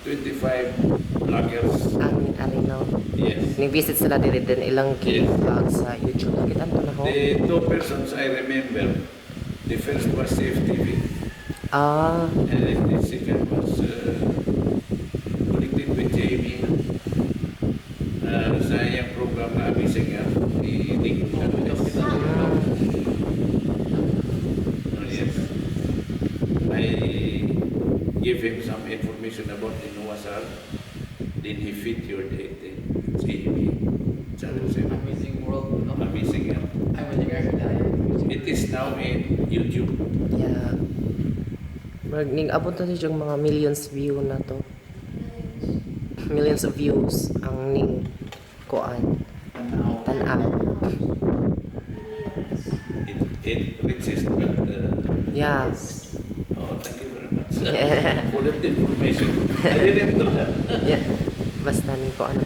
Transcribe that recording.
25 bloggers. Ang arino. Yes. Ni-visit sila diri din ilang Yes. vlog sa YouTube. Nakita to na ho. The two persons I remember, the first was CFTV, Ah, and then the second was connected with Jamie. Sa iyang program na Amazing Yan, ni Nick Gonzalez. Yes. I give him some information about the Noah's Ark. Then he featured it in Jamie. Amazing world. No? Amazing Yan. Amazing Earth. It is now in YouTube. yeah. Ning abot na yung mga millions view na to. Millions of views ang ning kuan. Tanaw. It reaches, but Yes. oh, thank you very much for that information. I didn't know that. Yeah. Basta ning kuan.